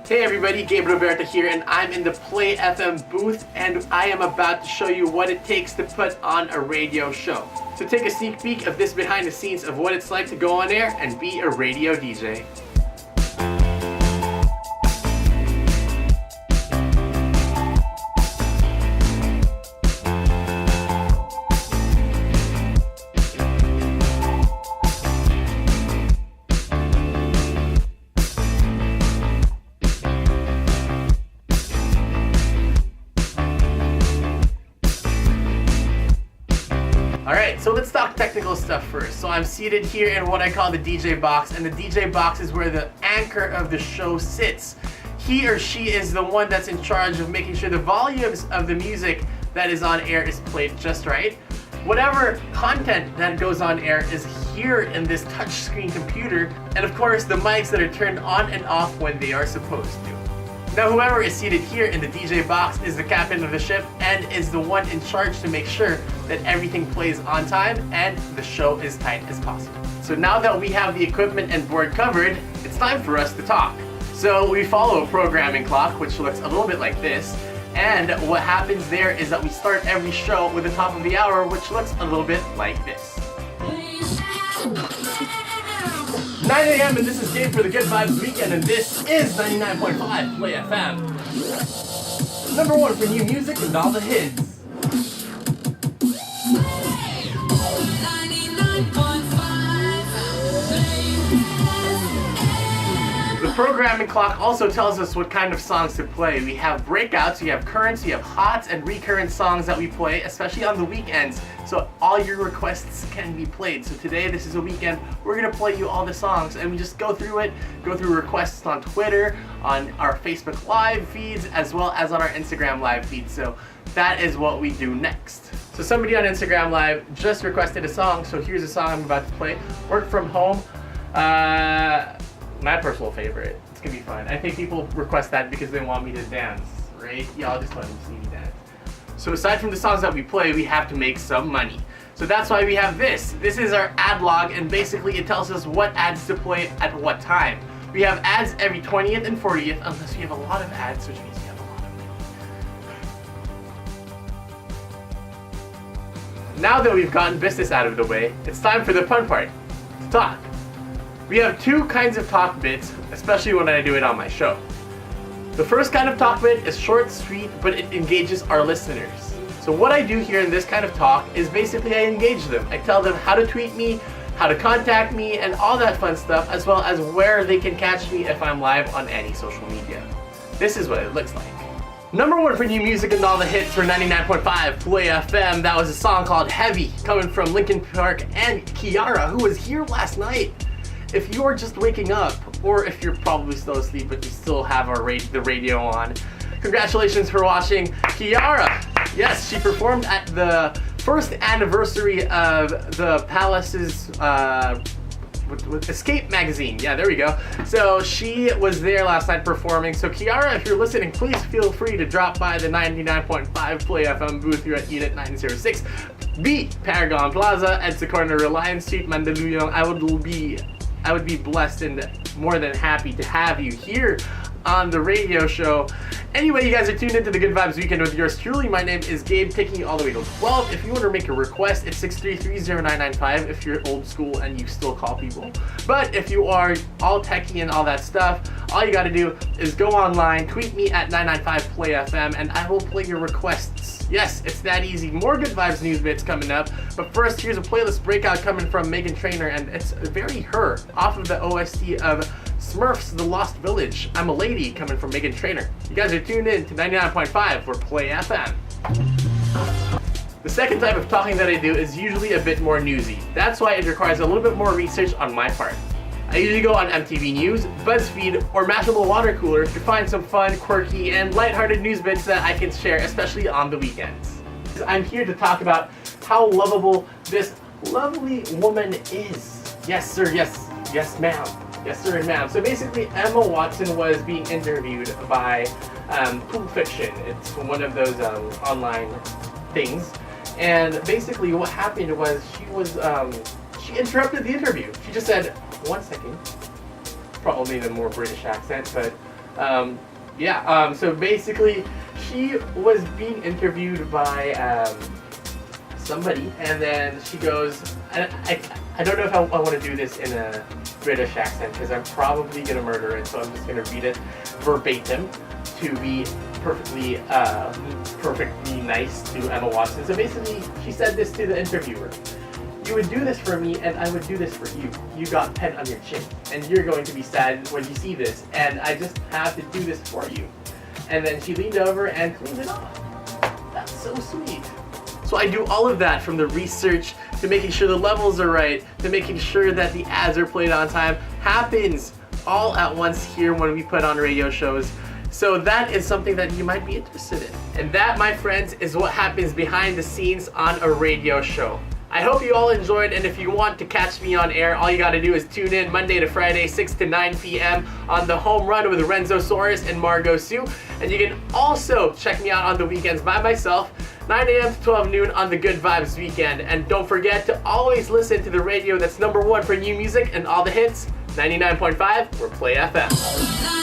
Hey everybody, Gabe Roberta here, and I'm in the Play FM booth, and I am about to show you what it takes to put on a radio show. So take a sneak peek of this behind the scenes of what it's like to go on air and be a radio DJ. Alright, so let's talk technical stuff first. So I'm seated here in what I call the DJ box, and the DJ box is where the anchor of the show sits. He or she is the one that's in charge of making sure the volumes of the music that is on air is played just right. Whatever content that goes on air is here in this touchscreen computer, and of course the mics that are turned on and off when they are supposed to. Now whoever is seated here in the DJ box is the captain of the ship and is the one in charge to make sure that everything plays on time and the show is tight as possible. So now that we have the equipment and board covered, it's time for us to talk. So we follow a programming clock which looks a little bit like this, and what happens there is that we start every show with the top of the hour, which looks a little bit like this. 9 a.m. and this is Gabe for the Good Vibes Weekend, and this is 99.5 Play FM. Number one for new music and all the hits. The programming clock also tells us what kind of songs to play. We have breakouts, we have currents, we have hots and recurrent songs that we play, especially on the weekends, so all your requests can be played. So today, this is a weekend, we're gonna play you all the songs, and we just go through it, go through requests on Twitter, on our Facebook Live feeds, as well as on our Instagram Live feeds. So that is what we do next. So somebody on Instagram Live just requested a song, so here's a song I'm about to play. Work From Home. My personal favorite. It's gonna be fun. I think people request that because they want me to dance, right? Y'all just want to see me dance. So aside from the songs that we play, we have to make some money. So that's why we have this. This is our ad log, and basically it tells us what ads to play at what time. We have ads every 20th and 40th, unless we have a lot of ads, which means we have a lot of money. Now that we've gotten business out of the way, it's time for the fun part, to talk. We have two kinds of talk bits, especially when I do it on my show. The first kind of talk bit is short, sweet, but it engages our listeners. So what I do here in this kind of talk is basically I engage them. I tell them how to tweet me, how to contact me, and all that fun stuff, as well as where they can catch me if I'm live on any social media. This is what it looks like. Number one for new music and all the hits for 99.5 Play FM. That was a song called Heavy, coming from Linkin Park and Kiara, who was here last night. If you're just waking up, or if you're probably still asleep but you still have the radio on, congratulations for watching Kiara! Yes, she performed at the first anniversary of the Palace's with Escape magazine. Yeah, there we go. So she was there last night performing. So Kiara, if you're listening, please feel free to drop by the 99.5 Play FM booth here at Unit 906B, Paragon Plaza at the corner of Reliance Street, Mandaluyong. I would be blessed and more than happy to have you here on the radio show. Anyway, you guys are tuned into the Good Vibes Weekend with yours truly. My name is Gabe, taking you all the way to 12. If you want to make a request, it's 633-0995 if you're old school and you still call people. But if you are all techie and all that stuff, all you gotta do is go online, tweet me at 995PlayFM, and I will play your requests. Yes, it's that easy. More Good Vibes news bits coming up. But first, here's a playlist breakout coming from Megan Trainor, and it's very her, off of the OST of Smurfs The Lost Village. I'm a Lady, coming from Megan Trainor. You guys are tuned in to 99.5 for Play FM. The second type of talking that I do is usually a bit more newsy. That's why it requires a little bit more research on my part. I usually go on MTV News, BuzzFeed, or Mashable Water Cooler to find some fun, quirky, and lighthearted news bits that I can share, especially on the weekends. I'm here to talk about how lovable this lovely woman is. Yes, sir, yes, yes, ma'am. Yes, sir, and ma'am. So basically, Emma Watson was being interviewed by Pulp Fiction. It's one of those online things. And basically, what happened was she interrupted the interview. She just said, "1 second." Probably in a more British accent, but So basically, she was being interviewed by somebody, and then she goes, I don't know if I want to do this in a British accent because I'm probably going to murder it, so I'm just going to read it verbatim to be perfectly nice to Emma Watson. So basically, she said this to the interviewer. You would do this for me, and I would do this for you. You got pen on your chin, and you're going to be sad when you see this, and I just have to do this for you. And then she leaned over and cleaned it off. That's so sweet. So I do all of that, from the research to making sure the levels are right, to making sure that the ads are played on time, happens all at once here when we put on radio shows. So that is something that you might be interested in. And that, my friends, is what happens behind the scenes on a radio show. I hope you all enjoyed, and if you want to catch me on air, all you gotta do is tune in Monday to Friday, 6 to 9 p.m. on The Home Run with Renzo Soares and Margot Sue. And you can also check me out on the weekends by myself, 9 a.m. to 12 noon on the Good Vibes weekend. And don't forget to always listen to the radio that's #1 for new music and all the hits, 99.5 or Play FM.